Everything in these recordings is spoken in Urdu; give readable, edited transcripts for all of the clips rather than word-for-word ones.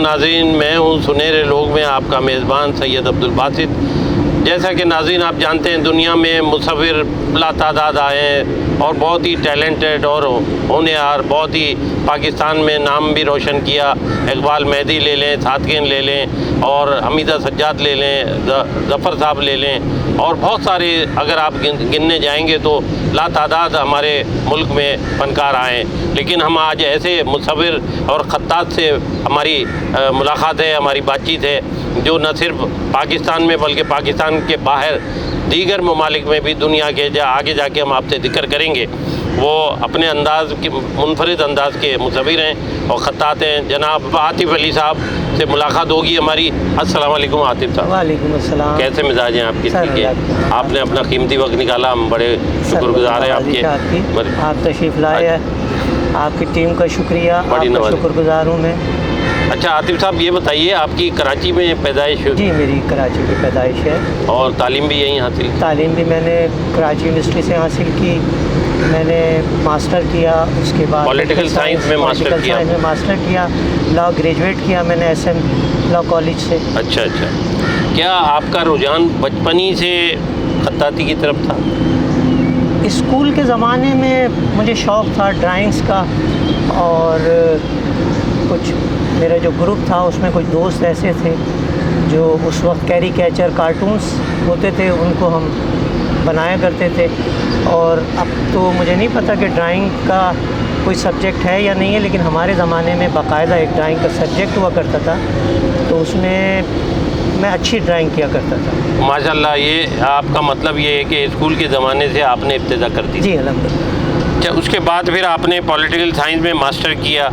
ناظرین، میں ہوں سنہرے لوگ میں آپ کا میزبان سید عبدالباسط۔ جیسا کہ ناظرین آپ جانتے ہیں، دنیا میں مصور لا تعداد آئے ہیں اور بہت ہی ٹیلنٹڈ اور ہونہار، بہت ہی پاکستان میں نام بھی روشن کیا۔ اقبال مہدی لے لیں، صادقین لے لیں، اور حمیدہ سجاد لے لیں، ظفر صاحب لے لیں، اور بہت سارے اگر آپ گننے جائیں گے تو لا تعداد ہمارے ملک میں فنکار آئے ہیں۔ لیکن ہم آج ایسے مصور اور خطاط سے ہماری ملاقات ہے، ہماری بات چیت ہے، جو نہ صرف پاکستان میں بلکہ پاکستان کے باہر دیگر ممالک میں بھی دنیا کے آگے جا کے ہم آپ سے ذکر کریں گے۔ وہ اپنے انداز کی منفرد انداز کے مصور ہیں اور خطاط ہیں۔ جناب عاطف علی صاحب سے ملاقات ہوگی ہماری۔ السلام علیکم عاطف صاحب۔ وعلیکم السلام۔ کیسے مزاج ہیں آپ کی؟ ٹھیک ہے، آپ نے اپنا قیمتی وقت نکالا، ہم بڑے شکر گزار ہیں آپ کے۔ آپ تشریف لائے ہیں، آپ کی ٹیم کا شکریہ، آپ کا شکر گزار ہوں میں۔ اچھا عاطف صاحب، یہ بتائیے آپ کی کراچی میں پیدائش؟ جی، میری کراچی کی پیدائش ہے۔ اور تعلیم بھی یہیں حاصل؟ تعلیم بھی میں نے کراچی یونیورسٹی سے حاصل کی۔ میں نے ماسٹر کیا، اس کے بعد پولیٹیکل سائنس میں ماسٹر کیا، لا گریجویٹ کیا میں نے ایس ایم لا کالج سے۔ اچھا اچھا، کیا آپ کا رجحان بچپن ہی سے خطاطی کی طرف تھا؟ اسکول کے زمانے میں مجھے شوق تھا ڈرائنگس کا، اور کچھ میرا جو گروپ تھا اس میں کچھ دوست ایسے تھے جو اس وقت کیری کیچر کارٹونس ہوتے تھے، ان کو ہم بنایا کرتے تھے۔ اور اب تو مجھے نہیں پتہ کہ ڈرائنگ کا کوئی سبجیکٹ ہے یا نہیں ہے، لیکن ہمارے زمانے میں باقاعدہ ایک ڈرائنگ کا سبجیکٹ ہوا کرتا تھا، تو اس میں میں اچھی ڈرائنگ کیا کرتا تھا۔ ماشاء اللہ، یہ آپ کا مطلب یہ ہے کہ اسکول کے زمانے سے آپ نے ابتدا کر دی؟ جی الحمدللہ۔ اچھا، اس کے بعد پھر آپ نے پولیٹیکل سائنس میں ماسٹر کیا،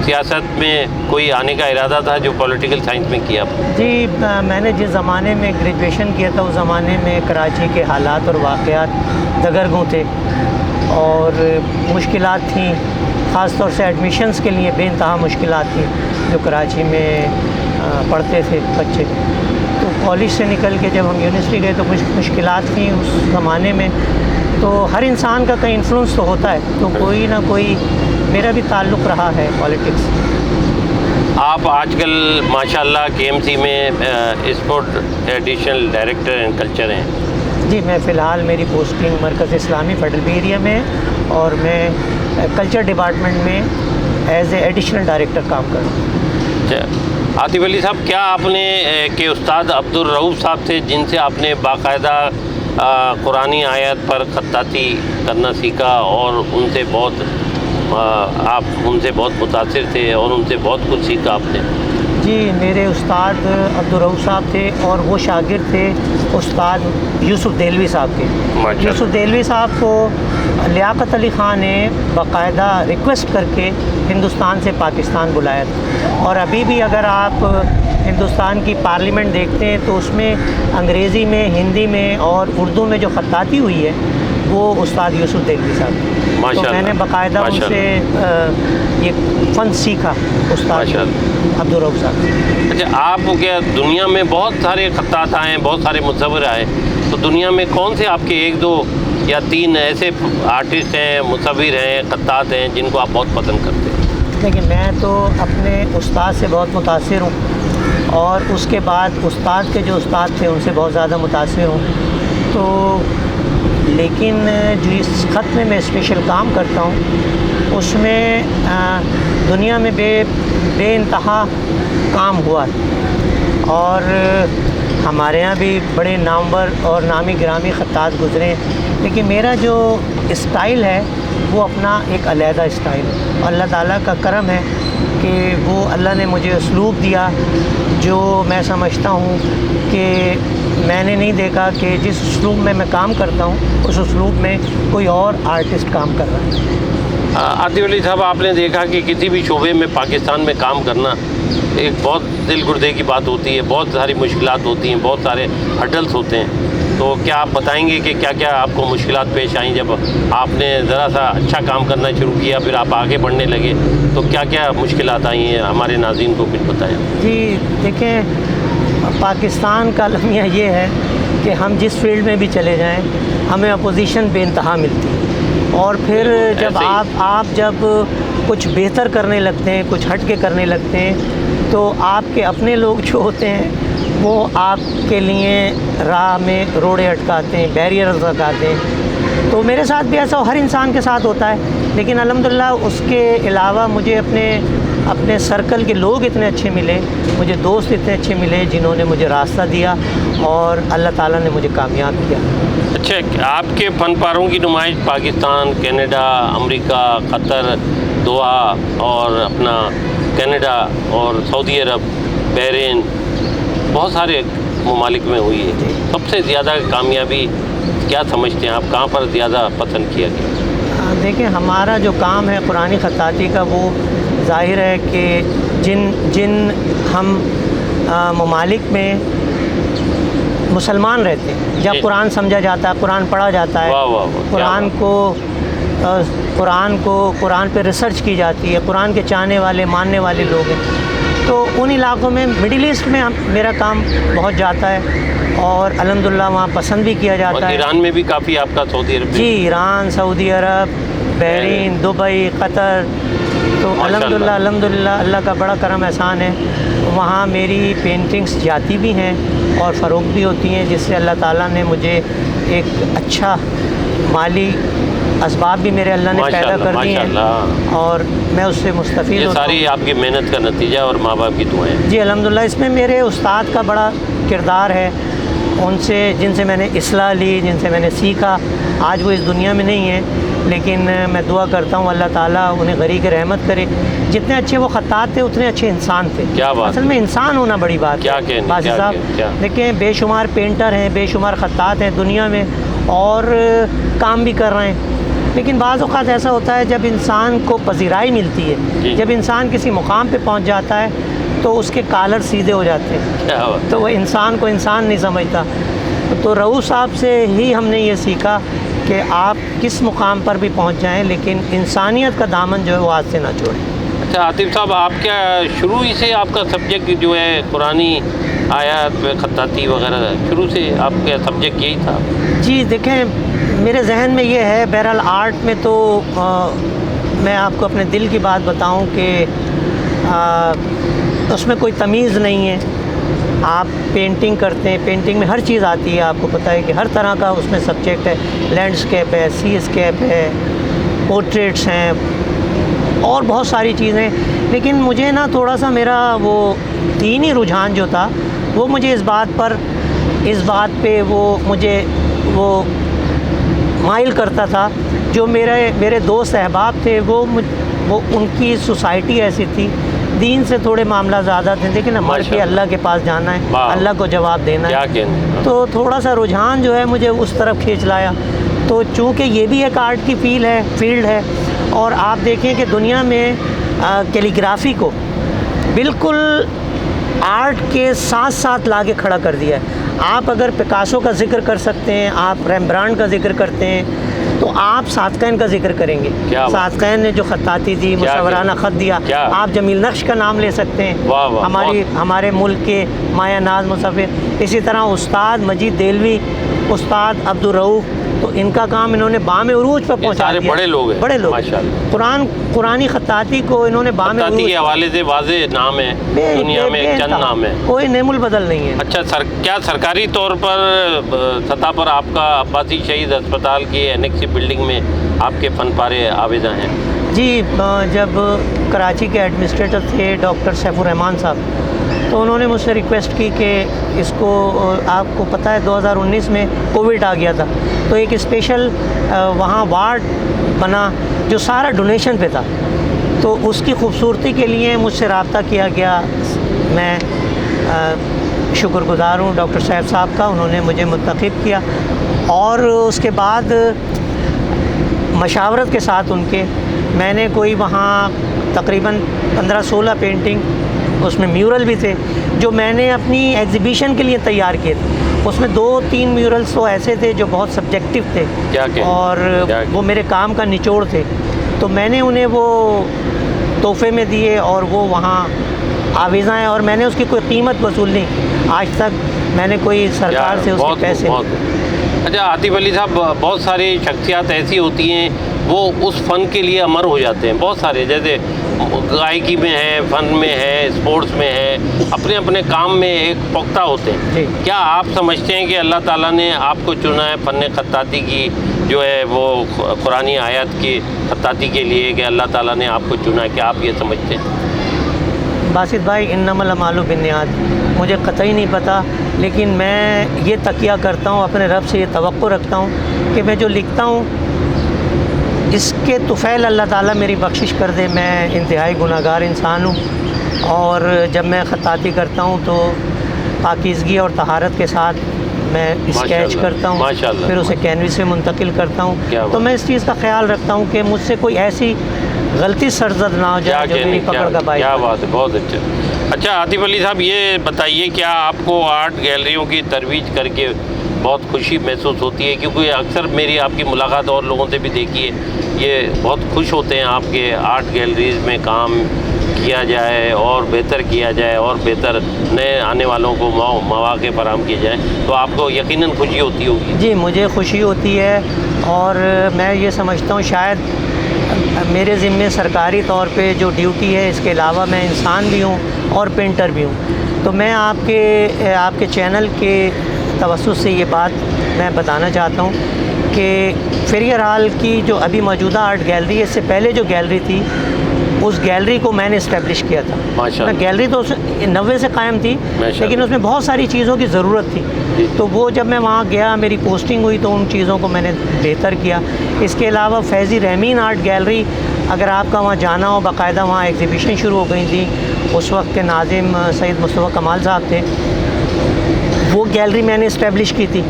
سیاست میں کوئی آنے کا ارادہ تھا جو پولیٹیکل سائنس میں کیا؟ جی، میں نے جس زمانے میں گریجویشن کیا تھا اس زمانے میں کراچی کے حالات اور واقعات دگرگوں تھے، اور مشکلات تھیں، خاص طور سے ایڈمیشنز کے لیے بے انتہا مشکلات تھیں جو کراچی میں پڑھتے تھے بچے۔ تو کالج سے نکل کے جب ہم یونیورسٹی گئے تو کچھ مشکلات تھیں اس زمانے میں، تو ہر انسان کا کہیں انفلوئنس تو ہوتا ہے، تو کوئی نہ کوئی میرا بھی تعلق رہا ہے پالیٹکس۔ آپ آج کل ماشاءاللہ کے ایم سی میں sport additional director and culture ہیں۔ جی، میں فی الحال میری پوسٹنگ مرکز اسلامی فیڈرل بی ایریا میں، اور میں کلچر ڈپارٹمنٹ میں ایز اے ایڈیشنل ڈائریکٹر کام کر رہا ہوں۔ اچھا عاطف علی صاحب، کیا آپ نے کہ استاد عبدالرؤوف صاحب تھے جن سے آپ نے باقاعدہ قرآنی آیت پر خطاطی کرنا سیکھا، اور ان سے آپ ان سے بہت متاثر تھے اور ان سے بہت کچھ سیکھا آپ نے؟ جی، میرے استاد عبدالرؤوف صاحب تھے، اور وہ شاگرد تھے استاد یوسف دہلوی صاحب کے۔ یوسف دہلوی صاحب کو لیاقت علی خان نے باقاعدہ ریکویسٹ کر کے ہندوستان سے پاکستان بلایا تھا، اور ابھی بھی اگر آپ ہندوستان کی پارلیمنٹ دیکھتے ہیں تو اس میں انگریزی میں، ہندی میں اور اردو میں جو خطاطی ہوئی ہے وہ استاد یوسف دہلوی صاحب۔ تو میں نے باقاعدہ ان سے یہ فن سیکھا استاد عبدالرؤوف صاحب۔ اچھا، آپ کیا دنیا میں بہت سارے خطاط آئے ہیں، بہت سارے مصور آئے، تو دنیا میں کون سے آپ کے ایک دو یا تین ایسے آرٹسٹ ہیں، مصور ہیں، خطاط ہیں جن کو آپ بہت پسند کرتے ہیں؟ دیکھیں، میں تو اپنے استاد سے بہت متاثر ہوں، اور اس کے بعد استاد کے جو استاد تھے ان سے بہت زیادہ متاثر ہوں۔ تو لیکن جو اس خط میں اسپیشل کام کرتا ہوں اس میں دنیا میں بے انتہا کام ہوا ہے، اور ہمارے یہاں بھی بڑے نامور اور نامی گرامی خطاط گزرے، لیکن میرا جو اسٹائل ہے وہ اپنا ایک علیحدہ اسٹائل ہے، اور اللہ تعالیٰ کا کرم ہے کہ وہ اللہ نے مجھے اسلوب دیا جو میں سمجھتا ہوں کہ میں نے نہیں دیکھا کہ جس اسلوب میں کام کرتا ہوں اس اسلوب میں کوئی اور آرٹسٹ کام کر رہا ہے۔ عاطف علی صاحب، آپ نے دیکھا کہ کسی بھی شعبے میں پاکستان میں کام کرنا ایک بہت دل گردے کی بات ہوتی ہے، بہت ساری مشکلات ہوتی ہیں، بہت سارے ہرڈلس ہوتے ہیں، تو کیا آپ بتائیں گے کہ کیا کیا آپ کو مشکلات پیش آئیں جب آپ نے ذرا سا اچھا کام کرنا شروع کیا، پھر آپ آگے بڑھنے لگے، تو کیا کیا مشکلات آئی ہیں؟ ہمارے ناظرین کو کچھ بتائیں۔ جی دیکھیں، پاکستان کا المیہ یہ ہے کہ ہم جس فیلڈ میں بھی چلے جائیں ہمیں اپوزیشن بے انتہا ملتی ہے، اور پھر جب آپ جب کچھ بہتر کرنے لگتے ہیں، کچھ ہٹ کے کرنے لگتے ہیں، تو آپ کے اپنے لوگ جو ہوتے ہیں وہ آپ کے لیے راہ میں روڑے اٹکاتے ہیں، بیریئرز لگاتے ہیں. تو میرے ساتھ بھی ایسا ہر انسان کے ساتھ ہوتا ہے، لیکن الحمدللہ اس کے علاوہ مجھے اپنے سرکل کے لوگ اتنے اچھے ملے، مجھے دوست اتنے اچھے ملے جنہوں نے مجھے راستہ دیا اور اللہ تعالیٰ نے مجھے کامیاب کیا. اچھا، آپ کے فن پاروں کی نمائش پاکستان، کینیڈا، امریکہ، قطر، دوحہ اور اپنا کینیڈا اور سعودی عرب، بحرین، بہت سارے ممالک میں ہوئی ہے. سب سے زیادہ کامیابی کیا سمجھتے ہیں آپ؟ کہاں پر زیادہ پسند کیا گیا؟ دیکھیں، ہمارا جو کام ہے قرآنی خطاطی کا، وہ ظاہر ہے کہ جن ہم ممالک میں مسلمان رہتے ہیں، جب قرآن سمجھا جاتا ہے، قرآن پڑھا جاتا ہے، قرآن پہ ریسرچ کی جاتی ہے، قرآن کے چاہنے والے ماننے والے لوگ ہیں، تو ان علاقوں میں مڈل ایسٹ میں میرا کام بہت جاتا ہے اور الحمدللہ وہاں پسند بھی کیا جاتا ہے. ایران میں بھی کافی آپ کا سعودی عرب؟ جی، ایران، سعودی عرب، بحرین، دبئی، قطر. تو الحمدللہ اللہ کا بڑا کرم احسان ہے، وہاں میری پینٹنگز جاتی بھی ہیں اور فروخت بھی ہوتی ہیں، جس سے اللہ تعالیٰ نے مجھے ایک اچھا مالی اسباب بھی میرے اللہ نے پیدا کر دیے ہیں اور میں اس سے مستفید ہوتا ہوں. یہ ساری آپ کی محنت کا نتیجہ اور ماں باپ کی دعائیں؟ جی الحمدللہ. اس میں میرے استاد کا بڑا کردار ہے، جن سے میں نے اصلاح لی، جن سے میں نے سیکھا. آج وہ اس دنیا میں نہیں ہیں، لیکن میں دعا کرتا ہوں اللہ تعالیٰ انہیں غریق رحمت کرے. جتنے اچھے وہ خطاط تھے اتنے اچھے انسان تھے. کیا بات، اصل میں انسان ہونا بڑی بات ہے. باسی صاحب دیکھیں، بے شمار پینٹر ہیں، بے شمار خطاط ہیں دنیا میں اور کام بھی کر رہے ہیں، لیکن بعض اوقات ایسا ہوتا ہے جب انسان کو پذیرائی ملتی ہے، جب انسان کسی مقام پہ پہنچ جاتا ہے تو اس کے کالر سیدھے ہو جاتے ہیں، تو وہ انسان کو انسان نہیں سمجھتا. تو رؤوف صاحب سے ہی ہم نے یہ سیکھا کہ آپ کس مقام پر بھی پہنچ جائیں لیکن انسانیت کا دامن جو ہے وہ ہاتھ سے نہ چھوڑیں. اچھا عاطف صاحب، آپ کیا شروع ہی سے آپ کا سبجیکٹ جو ہے قرآنی آیات خطاطی وغیرہ، شروع سے آپ کا سبجیکٹ یہی تھا؟ جی دیکھیں، میرے ذہن میں یہ ہے، بہرحال آرٹ میں تو میں آپ کو اپنے دل کی بات بتاؤں کہ اس میں کوئی تمیز نہیں ہے. آپ پینٹنگ کرتے ہیں، پینٹنگ میں ہر چیز آتی ہے. آپ کو پتہ ہے کہ ہر طرح کا اس میں سبجیکٹ ہے. لینڈسکیپ ہے، سی اسکیپ ہے، پورٹریٹس ہیں اور بہت ساری چیزیں. لیکن مجھے نا تھوڑا سا میرا وہ دینی رجحان جو تھا وہ مجھے اس بات پہ مجھے مائل کرتا تھا. جو میرے دوست احباب تھے وہ ان کی سوسائٹی ایسی تھی، دین سے تھوڑے معاملہ زیادہ تھے، لیکن ہمارے کے اللہ کے پاس جانا ہے، اللہ کو جواب دینا ہے. تو تھوڑا سا رجحان جو ہے مجھے اس طرف کھینچ لایا. تو چونکہ یہ بھی ایک آرٹ کی فیلڈ ہے اور آپ دیکھیں کہ دنیا میں کیلیگرافی کو بالکل آرٹ کے ساتھ لا کے کھڑا کر دیا ہے. آپ اگر پکاسو کا ذکر کر سکتے ہیں، آپ ریمبرانڈ کا ذکر کرتے ہیں، تو آپ ساتقین کا ذکر کریں گے. ساتقین نے جو خطاطی دی، مصورانہ خط دیا. آپ جمیل نقش کا نام لے سکتے ہیں، ہمارے ملک کے مایہ ناز مصور. اسی طرح استاد مجید دہلوی، استاد عبدالرؤوف، تو ان کا کام انہوں نے بام عروج پر پہنچا دیا. بڑے لوگ قرآنی خطاطی کو انہوں نے بام عروج کے حوالے سے واضح نام ہے دنیا میں، چند نام ہے، کوئی نعم البدل نہیں ہے. اچھا کیا سرکاری طور پر سطح پر آپ کا عباسی شہید اسپتال کی اینیکس بلڈنگ میں آپ کے فن پارے آویزاں ہیں؟ جی، جب کراچی کے ایڈمنسٹریٹر تھے ڈاکٹر سیف الرحمان صاحب، تو انہوں نے مجھ سے ریکویسٹ کی کہ اس کو، آپ کو پتہ ہے 2019 میں کووڈ آ گیا تھا، تو ایک اسپیشل وہاں وارڈ بنا جو سارا ڈونیشن پہ تھا. تو اس کی خوبصورتی کے لیے مجھ سے رابطہ کیا گیا. میں شکر گزار ہوں ڈاکٹر صاحب صاحب کا، انہوں نے مجھے منتخب کیا اور اس کے بعد مشاورت کے ساتھ ان کے میں نے کوئی وہاں تقریباً 15-16 پینٹنگ، اس میں میورل بھی تھے جو میں نے اپنی ایگزیبیشن کے لیے تیار کیے تھے. اس میں 2-3 میورلس تو ایسے تھے جو بہت سبجیکٹیو تھے اور وہ میرے کام کا نچوڑ تھے. تو میں نے انہیں وہ تحفے میں دیے اور وہ وہاں آویزاں ہیں اور میں نے اس کی کوئی قیمت وصول نہیں. آج تک میں نے کوئی سرکار سے اس کے پیسے اچھا عاطف علی صاحب، بہت ساری شخصیات ایسی ہوتی ہیں وہ اس فن کے لیے امر ہو جاتے ہیں، بہت سارے، جیسے گائکی میں ہے، فن میں ہے، اسپورٹس میں ہے، اپنے اپنے کام میں ایک پختہ ہوتے ہیں. جی. کیا آپ سمجھتے ہیں کہ اللہ تعالیٰ نے آپ کو چنا ہے فن خطاطی کی جو ہے وہ قرآنی آیات کی خطاطی کے لیے، کہ اللہ تعالیٰ نے آپ کو چنا ہے؟ کیا آپ یہ سمجھتے ہیں؟ باسط بھائی، انما الاعمال بالنیات، مجھے قطعی نہیں پتہ، لیکن میں یہ تقیہ کرتا ہوں، اپنے رب سے یہ توقع رکھتا ہوں کہ میں جو لکھتا ہوں اس کے طفیل اللہ تعالیٰ میری بخشش کر دے. میں انتہائی گناہ گار انسان ہوں، اور جب میں خطاطی کرتا ہوں تو پاکیزگی اور طہارت کے ساتھ میں اسکیچ کرتا ہوں، پھر اسے کینوس میں منتقل کرتا ہوں. تو میں اس چیز کا خیال رکھتا ہوں کہ مجھ سے کوئی ایسی غلطی سرزد نہ ہو جائے جو میری پکڑ کا باعث. کیا بات ہے، بہت اچھا. اچھا عاطف علی صاحب، یہ بتائیے کیا آپ کو آرٹ گیلریوں کی ترویج کر کے بہت خوشی محسوس ہوتی ہے؟ کیونکہ اکثر میری آپ کی ملاقات اور لوگوں سے بھی دیکھی ہے، یہ بہت خوش ہوتے ہیں آپ کے آرٹ گیلریز میں کام کیا جائے اور بہتر کیا جائے اور بہتر نئے آنے والوں کو مواقع فراہم کیے جائیں، تو آپ کو یقیناً خوشی ہوتی ہوگی. جی، مجھے خوشی ہوتی ہے، اور میں یہ سمجھتا ہوں شاید میرے ذمے سرکاری طور پہ جو ڈیوٹی ہے، اس کے علاوہ میں انسان بھی ہوں اور پینٹر بھی ہوں. تو میں آپ کے چینل کے توسط سے یہ بات میں بتانا چاہتا ہوں کہ فیریئر ہال کی جو ابھی موجودہ آرٹ گیلری ہے، اس سے پہلے جو گیلری تھی اس گیلری کو میں نے اسٹیبلش کیا تھا. گیلری تو 90 سے قائم تھی، لیکن اس میں بہت ساری چیزوں کی ضرورت تھی. تو وہ جب میں وہاں گیا، میری پوسٹنگ ہوئی، تو ان چیزوں کو میں نے بہتر کیا. اس کے علاوہ فیضی رحمین آرٹ گیلری، اگر آپ کا وہاں جانا ہو، باقاعدہ وہاں ایگزیبیشن شروع ہو گئی تھی. اس وقت کے ناظم سید مصطفیٰ کمال صاحب تھے، وہ گیلری میں نے اسٹیبلش کی تھی.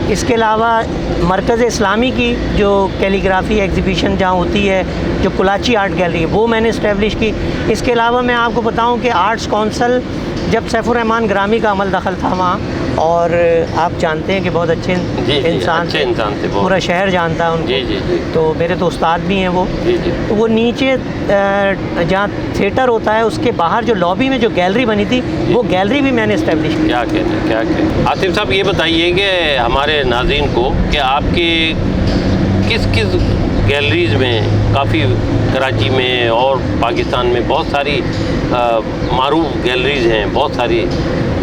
اس کے علاوہ مرکز اسلامی کی جو کیلیگرافی ایگزیبیشن جہاں ہوتی ہے، جو کلاچی آرٹ گیلری ہے، وہ میں نے اسٹیبلش کی. اس کے علاوہ میں آپ کو بتاؤں کہ آرٹس کونسل، جب سیف الرحمان گرامی کا عمل دخل تھا وہاں، اور آپ جانتے ہیں کہ بہت اچھے انسان تھے، پورا شہر جانتا ہے ان کو. تو میرے تو استاد بھی ہیں وہ. تو وہ نیچے جہاں تھیٹر ہوتا ہے اس کے باہر جو لابی میں جو گیلری بنی تھی، وہ گیلری بھی میں نے اسٹیبلش کی. کیا کہتے ہیں. عاطف صاحب، یہ بتائیے کہ ہمارے ناظرین کو کہ آپ کے کس گیلریز میں، کافی کراچی میں اور پاکستان میں بہت ساری معروف گیلریز ہیں، بہت ساری،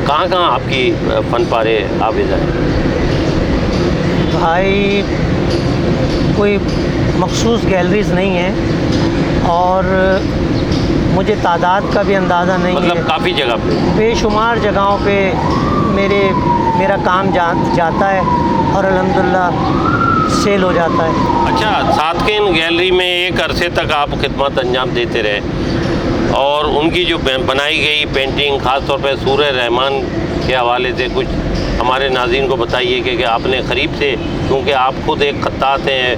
کہاں آپ کی فن پارے آویزہ ہیں؟ بھائی کوئی مخصوص گیلریز نہیں ہیں، اور مجھے تعداد کا بھی اندازہ نہیں ہے. مطلب کافی جگہ پہ، بے شمار جگہوں پہ میرا کام جاتا ہے، اور الحمدللہ سیل ہو جاتا ہے. اچھا، صادقین گیلری میں ایک عرصے تک آپ خدمات انجام دیتے رہے، اور ان کی جو بنائی گئی پینٹنگ، خاص طور پہ سورہ رحمان کے حوالے سے کچھ ہمارے ناظرین کو بتائیے کہ آپ نے قریب سے، کیونکہ آپ خود ایک خطاط ہیں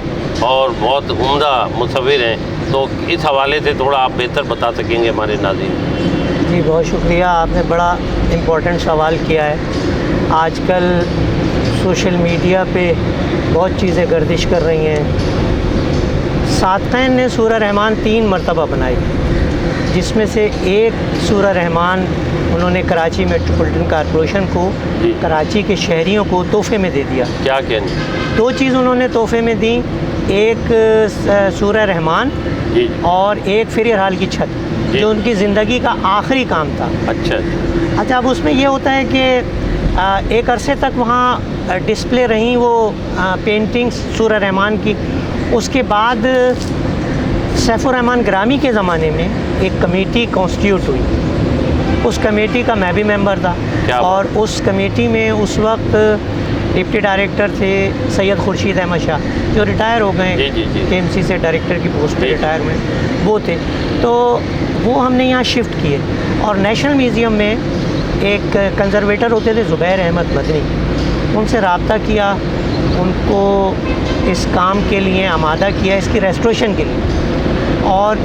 اور بہت عمدہ مصور ہیں، تو اس حوالے سے تھوڑا آپ بہتر بتا سکیں گے ہمارے ناظرین. جی بہت شکریہ، آپ نے بڑا امپورٹنٹ سوال کیا ہے. آج کل سوشل میڈیا پہ بہت چیزیں گردش کر رہی ہیں. صادقین نے سورہ رحمان 3 مرتبہ بنائی، جس میں سے ایک سورہ رحمان انہوں نے کراچی میٹروپولیٹن کارپوریشن کو، کراچی کے شہریوں کو تحفے میں دے دیا. کیا کہنے؟ 2 چیز انہوں نے تحفے میں دیں، ایک سورہ رحمان اور ایک فیریئر ہال کی چھت، جو ان کی زندگی کا آخری کام تھا. اچھا، اب اس میں یہ ہوتا ہے کہ ایک عرصے تک وہاں ڈسپلے رہیں وہ پینٹنگز سورہ رحمان کی. اس کے بعد سیف الرحمان گرامی کے زمانے میں ایک کمیٹی کانسٹیٹیوٹ ہوئی. اس کمیٹی کا میں بھی ممبر تھا، اور اس کمیٹی میں اس وقت ڈپٹی ڈائریکٹر تھے سید خورشید احمد شاہ، جو ریٹائر ہو گئے کے ایم سی سے، ڈائریکٹر کی پوسٹ پہ ریٹائر ہوئے، وہ تھے. تو وہ ہم نے یہاں شفٹ کیے، اور نیشنل میوزیم میں ایک کنزرویٹر ہوتے تھے زبیر احمد مدنی، ان سے رابطہ کیا، ان کو اس کام کے لیے آمادہ کیا، اس کی ریسٹوریشن کے لیے. اور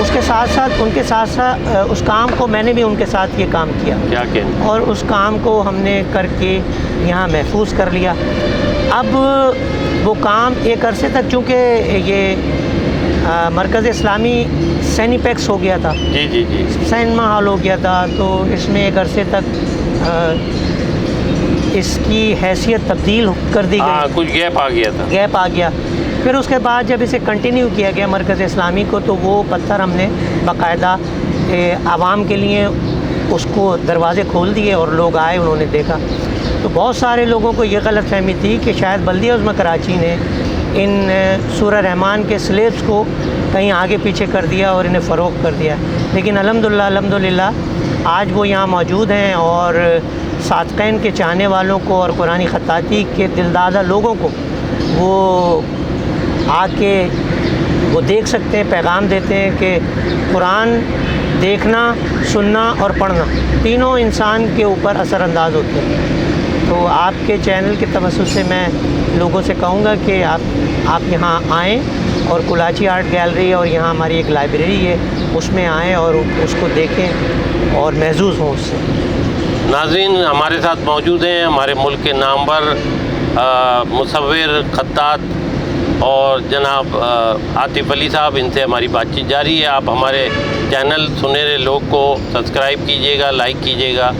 اس کے ساتھ ساتھ ان کے ساتھ اس کام کو میں نے بھی ان کے ساتھ یہ کام کیا، اور اس کام کو ہم نے کر کے یہاں محفوظ کر لیا. اب وہ کام ایک عرصے تک، چونکہ یہ مرکز اسلامی سینیپیکس ہو گیا تھا، سینما ہال ہو گیا تھا، تو اس میں ایک عرصے تک اس کی حیثیت تبدیل کر دی ہاں گئی، کچھ گیپ آ گیا تھا. گیپ آ گیا. پھر اس کے بعد جب اسے کنٹینیو کیا گیا مرکز اسلامی کو، تو وہ پتھر ہم نے باقاعدہ عوام کے لیے اس کو دروازے کھول دیے اور لوگ آئے، انہوں نے دیکھا. تو بہت سارے لوگوں کو یہ غلط فہمی تھی کہ شاید بلدیہ عظمیٰ کراچی نے ان سورہ رحمان کے سلیبس کو کہیں آگے پیچھے کر دیا اور انہیں فروغ کر دیا. لیکن الحمدللہ آج وہ یہاں موجود ہیں، اور صادقین کے چاہنے والوں کو اور قرآن خطاطی کے دلدادہ لوگوں کو وہ آ کے وہ دیکھ سکتے ہیں، پیغام دیتے ہیں کہ قرآن دیکھنا، سننا اور پڑھنا تینوں انسان کے اوپر اثر انداز ہوتے ہیں. تو آپ کے چینل کے توسط سے میں لوگوں سے کہوں گا کہ آپ یہاں آئیں، اور کولاچی آرٹ گیلری اور یہاں ہماری ایک لائبریری ہے، اس میں آئیں اور اس کو دیکھیں اور محظوظ ہوں اس سے. ناظرین ہمارے ساتھ موجود ہیں ہمارے ملک کے نامور مصور، خطاط اور جناب عاطف علی صاحب. ان سے ہماری بات چیت جاری ہے. آپ ہمارے چینل سنہرے لوگ کو سبسکرائب کیجیے گا، لائک کیجیے گا،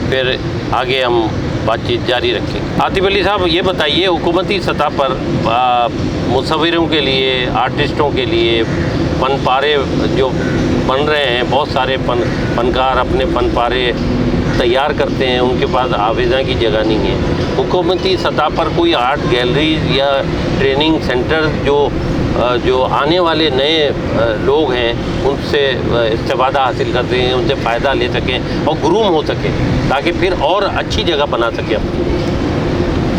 پھر آگے ہم بات چیت جاری رکھیں. عاطف علی صاحب یہ بتائیے، حکومتی سطح پر مصوروں کے لیے، آرٹسٹوں کے لیے فن پارے جو بن رہے ہیں، بہت سارے فنکار اپنے فن پارے تیار کرتے ہیں، ان کے پاس آویزاں کی جگہ نہیں ہے. حکومتی سطح پر کوئی آرٹ گیلریز یا ٹریننگ سینٹر جو آنے والے نئے لوگ ہیں ان سے استفادہ حاصل کر رہے ہیں، ان سے فائدہ لے سکیں اور گروم ہو سکیں، تاکہ پھر اور اچھی جگہ بنا سکیں اپنی.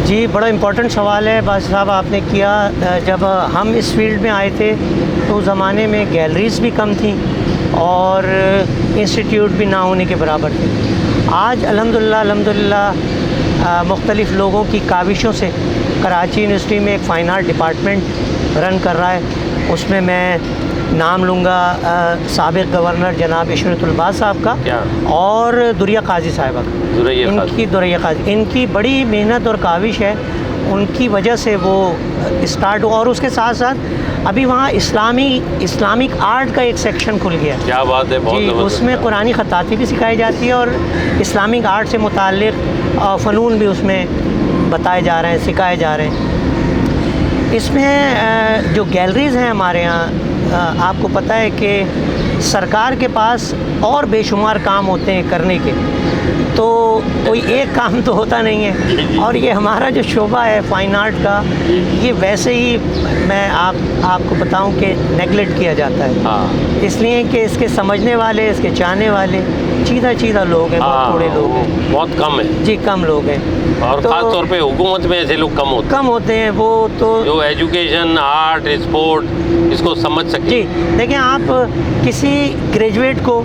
جی بڑا امپورٹنٹ سوال ہے بادشاہ صاحب آپ نے کیا. جب ہم اس فیلڈ میں آئے تھے تو اس زمانے میں گیلریز بھی کم تھیں اور انسٹیٹیوٹ بھی نہ ہونے کے برابر تھے. آج الحمدللہ مختلف لوگوں کی کاوشوں سے کراچی یونیورسٹی میں ایک فائن آرٹ ڈپارٹمنٹ رن کر رہا ہے. اس میں میں نام لوں گا سابق گورنر جناب عشرت الباز صاحب کا اور دریہ قاضی صاحبہ کا. دریہ قاضی ان کی بڑی محنت اور کاوش ہے، ان کی وجہ سے وہ اسٹارٹ ہوا. اور اس کے ساتھ ساتھ ابھی وہاں اسلامک آرٹ کا ایک سیکشن کھل گیا. کیا بات ہے، جی اس میں قرآنی خطاطی بھی سکھائی جاتی ہے اور اسلامک آرٹ سے متعلق فنون بھی اس میں بتائے جا رہے ہیں، سکھائے جا رہے ہیں. اس میں جو گیلریز ہیں ہمارے یہاں، آپ کو پتہ ہے کہ سرکار کے پاس اور بے شمار کام ہوتے ہیں کرنے کے، تو کوئی ایک کام تو ہوتا نہیں ہے. اور یہ ہمارا جو شعبہ ہے فائن آرٹ کا، یہ ویسے ہی میں آپ کو بتاؤں کہ نیگلیکٹ کیا جاتا ہے، اس لیے کہ اس کے سمجھنے والے، اس کے چاہنے والے چیدہ لوگ ہیں، بہت تھوڑے لوگ ہیں، بہت کم ہیں. جی کم لوگ ہیں، اور خاص طور پہ حکومت میں ایسے لوگ کم ہوتے ہیں. وہ تو جو ایجوکیشن، آرٹ، اسپورٹ اس کو سمجھ سکیں. جی دیکھیں، آپ کسی گریجویٹ کو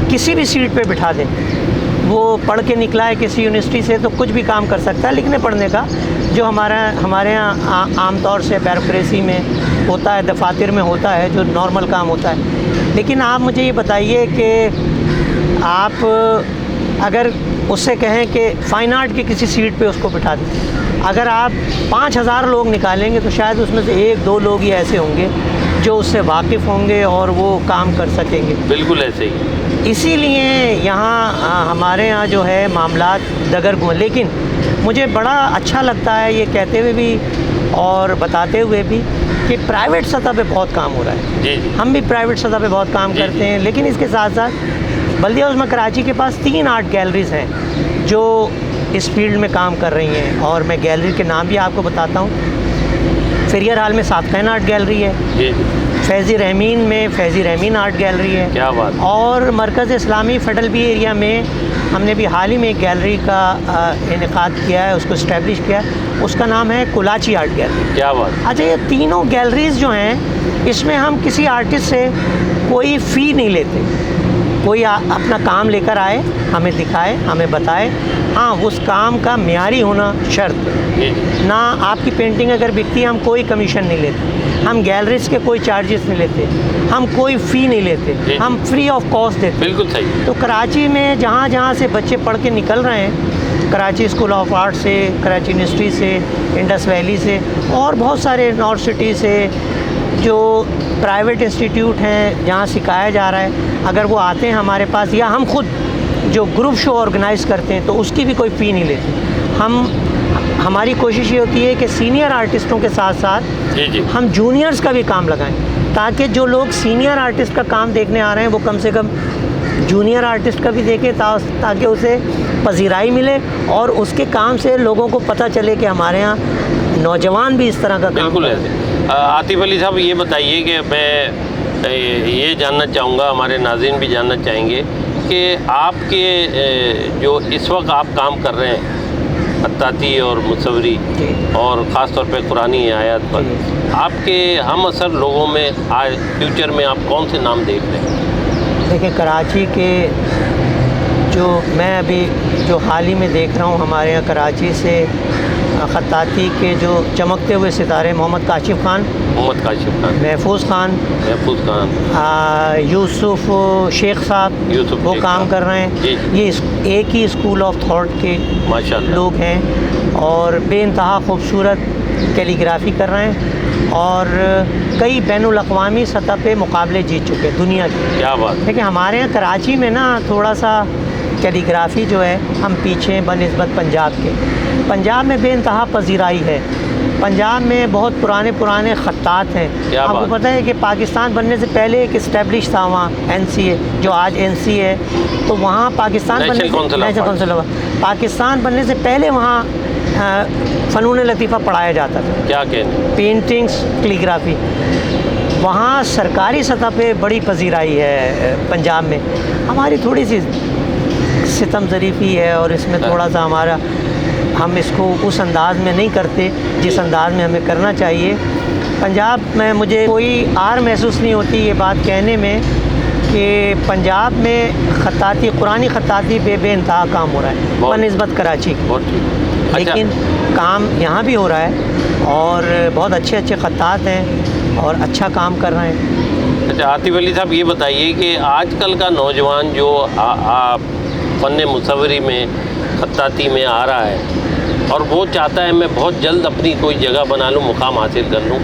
کسی بھی سیٹ پہ بٹھا دیں، وہ پڑھ کے نکلا ہے کسی یونیورسٹی سے تو کچھ بھی کام کر سکتا ہے لکھنے پڑھنے کا، جو ہمارے یہاں عام طور سے بیوروکریسی میں ہوتا ہے، دفاتر میں ہوتا ہے، جو نارمل کام ہوتا ہے. لیکن آپ مجھے یہ بتائیے کہ آپ اگر اس سے کہیں کہ فائن آرٹ کی کسی سیٹ پہ اس کو بٹھا دیں، اگر آپ 5000 لوگ نکالیں گے تو شاید اس میں سے 1-2 لوگ ہی ایسے ہوں گے جو اس سے واقف ہوں گے اور وہ کام کر سکیں گے. بالکل ایسے ہی. اسی لیے یہاں ہمارے یہاں جو ہے معاملات دگرگوں. لیکن مجھے بڑا اچھا لگتا ہے یہ کہتے ہوئے بھی اور بتاتے ہوئے بھی کہ پرائیویٹ سطح پہ بہت کام ہو رہا ہے. جی ہم بھی پرائیویٹ سطح پہ بہت کام کرتے ہیں. لیکن اس کے ساتھ ساتھ بلدیہ عظمیٰ کراچی کے پاس 3 آرٹ گیلریز ہیں جو اس فیلڈ میں کام کر رہی ہیں، اور میں گیلری کے نام بھی آپ کو بتاتا ہوں. فیریئر ہال میں صادقین آرٹ گیلری ہے، فیضی رحمین میں فیضی رحمین آرٹ گیلری ہے. کیا بات. اور مرکز اسلامی فیڈل بی ایریا میں ہم نے بھی حال ہی میں ایک گیلری کا انعقاد کیا ہے، اس کو اسٹیبلش کیا ہے، اس کا نام ہے کولاچی آرٹ گیلری. کیا بات. اچھا، یہ تینوں گیلریز جو ہیں اس میں ہم کسی آرٹسٹ سے کوئی فی نہیں لیتے. کوئی اپنا کام لے کر آئے، ہمیں دکھائے، ہمیں بتائے. ہاں اس کام کا معیاری ہونا شرط. نہ آپ کی پینٹنگ اگر بکتی ہے ہم کوئی کمیشن نہیں لیتے، ہم گیلریز کے کوئی چارجز نہیں لیتے، ہم کوئی فی نہیں لیتے، ہم فری آف کاسٹ دیتے. بالکل صحیح. تو کراچی میں جہاں سے بچے پڑھ کے نکل رہے ہیں، کراچی اسکول آف آرٹ سے، کراچی یونیورسٹی سے، انڈس ویلی سے، اور بہت سارے نارتھ سٹی سے جو پرائیویٹ انسٹیٹیوٹ ہیں جہاں سکھایا جا رہا ہے، اگر وہ آتے ہیں ہمارے پاس، یا ہم خود جو گروپ شو آرگنائز کرتے ہیں تو اس کی بھی کوئی فی نہیں لیتے. ہماری کوشش یہ ہوتی ہے کہ سینئر آرٹسٹوں کے ساتھ ساتھ جی ہم جونیئرز کا بھی کام لگائیں، تاکہ جو لوگ سینئر آرٹسٹ کا کام دیکھنے آ رہے ہیں وہ کم سے کم جونیئر آرٹسٹ کا بھی دیکھیں، تاکہ اسے پذیرائی ملے اور اس کے کام سے لوگوں کو پتہ چلے کہ ہمارے یہاں نوجوان بھی اس طرح کا کام بالکل ہے۔ عاطف علی صاحب یہ بتائیے کہ میں یہ جاننا چاہوں گا، ہمارے ناظرین بھی جاننا چاہیں گے کہ آپ کے جو اس وقت آپ کام کر رہے ہیں خطاطی اور مصوری اور خاص طور پہ قرآنی آیات پر، آپ کے ہم اثر لوگوں میں آج فیوچر میں آپ کون سے نام دیکھ رہے ہیں؟ دیکھیں کراچی کے میں ابھی جو حال ہی میں دیکھ رہا ہوں، ہمارے یہاں کراچی سے خطاطی کے جو چمکتے ہوئے ستارے محمد کاشف خان، محفوظ خان، یوسف شیخ صاحب وہ کام کر رہے ہیں، یہ ایک ہی اسکول آف تھاٹ کے لوگ ہیں اور بے انتہا خوبصورت کیلیگرافی کر رہے ہیں اور کئی بین الاقوامی سطح پہ مقابلے جیت چکے دنیا کے۔ کیا بات! لیکن ہمارے یہاں کراچی میں نا تھوڑا سا کیلیگرافی جو ہے ہم پیچھے ہیں بنسبت پنجاب کے۔ پنجاب میں بے انتہا پذیرائی ہے، پنجاب میں بہت پرانے خطاط ہیں۔ آپ کو پتہ ہے کہ پاکستان بننے سے پہلے ایک اسٹیبلش تھا وہاں NCA، جو آج NC ہے، تو وہاں پاکستان بننے سے پہلے وہاں فنون لطیفہ پڑھایا جاتا تھا، کیا کہنے، پینٹنگز، کیلیگرافی۔ وہاں سرکاری سطح پہ بڑی پذیرائی ہے پنجاب میں، ہماری تھوڑی سی ستم ظریفی ہے اور اس میں تھوڑا سا ہم اس کو اس انداز میں نہیں کرتے جس انداز میں ہمیں کرنا چاہیے۔ پنجاب میں مجھے کوئی آر محسوس نہیں ہوتی یہ بات کہنے میں کہ پنجاب میں خطاطی، قرآنی خطاطی بے انتہا کام ہو رہا ہے بنسبت کراچی کی، لیکن کام یہاں بھی ہو رہا ہے اور بہت اچھے خطاط ہیں اور اچھا کام کر رہے ہیں۔ اچھا عاطف علی صاحب یہ بتائیے کہ آج کل کا نوجوان جو فن مصوری میں، خطاطی میں آ رہا ہے اور وہ چاہتا ہے میں بہت جلد اپنی کوئی جگہ بنا لوں، مقام حاصل کر لوں،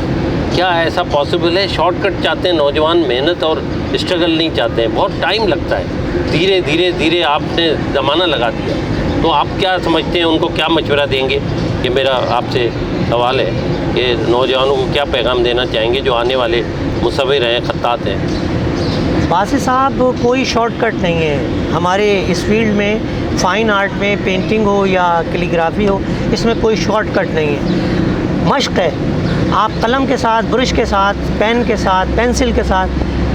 کیا ایسا پاسبل ہے؟ شارٹ کٹ چاہتے ہیں نوجوان، محنت اور اسٹرگل نہیں چاہتے ہیں، بہت ٹائم لگتا ہے، دھیرے آپ نے زمانہ لگا دیا، تو آپ کیا سمجھتے ہیں، ان کو کیا مشورہ دیں گے؟ کہ میرا آپ سے سوال ہے کہ نوجوانوں کو کیا پیغام دینا چاہیں گے جو آنے والے مصور ہیں، خطاط ہیں؟ باسی صاحب کوئی شارٹ کٹ نہیں ہے ہمارے اس فیلڈ میں، فائن آرٹ میں، پینٹنگ ہو یا کیلیگرافی ہو، اس میں کوئی شارٹ کٹ نہیں ہے، مشق ہے۔ آپ قلم کے ساتھ، برش کے ساتھ، پین کے ساتھ، پینسل کے ساتھ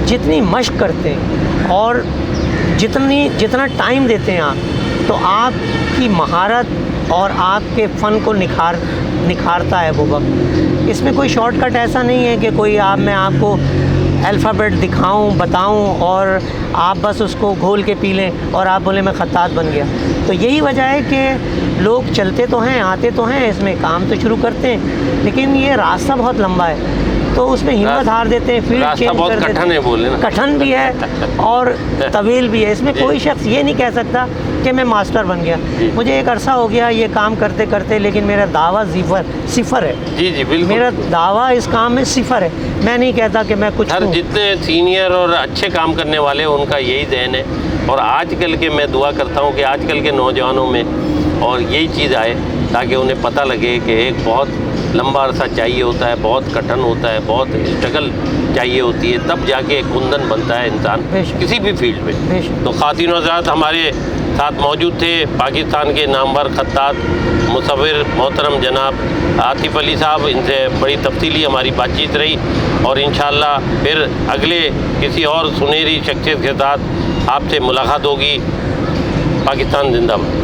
جتنی مشق کرتے ہیں اور جتنا ٹائم دیتے ہیں آپ، تو آپ کی مہارت اور آپ کے فن کو نکھارتا ہے وہ وقت۔ اس میں کوئی شارٹ کٹ ایسا نہیں ہے کہ کوئی میں آپ کو الفابیٹ دکھاؤں، بتاؤں اور آپ بس اس کو گھول کے پی لیں اور آپ بولیں میں خطاط بن گیا۔ تو یہی وجہ ہے کہ لوگ چلتے تو ہیں، آتے تو ہیں، اس میں کام تو شروع کرتے ہیں، لیکن یہ راستہ بہت لمبا ہے، تو اس میں ہمت ہار دیتے ہیں، فیلڈ چینج کر دیتے ہیں۔ کٹھن بھی ہے اور طویل بھی ہے، اس میں کوئی شخص یہ نہیں کہہ سکتا کہ میں ماسٹر بن گیا۔ مجھے ایک عرصہ ہو گیا یہ کام کرتے کرتے، لیکن میرا دعویٰ صفر ہے۔ جی بالکل، میرا دعویٰ اس کام میں صفر ہے، میں نہیں کہتا کہ میں کچھ ہوں۔ جتنے سینئر اور اچھے کام کرنے والے ان کا یہی ذہن ہے، اور آج کل کے میں دعا کرتا ہوں کہ آج کل کے نوجوانوں میں اور یہی چیز آئے تاکہ انہیں پتہ لگے کہ ایک بہت لمبا عرصہ چاہیے ہوتا ہے، بہت کٹھن ہوتا ہے، بہت اسٹرگل چاہیے ہوتی ہے، تب جا کے ایک کندن بنتا ہے انسان کسی بھی فیلڈ میں۔ تو خواتین و حضرات، ہمارے ساتھ موجود تھے پاکستان کے نامور خطاط مصور محترم جناب عاطف علی صاحب، ان سے بڑی تفصیلی ہماری بات چیت رہی، اور انشاءاللہ پھر اگلے کسی اور سنہری شخصیت کے ساتھ آپ سے ملاقات ہوگی۔ پاکستان زندہ باد۔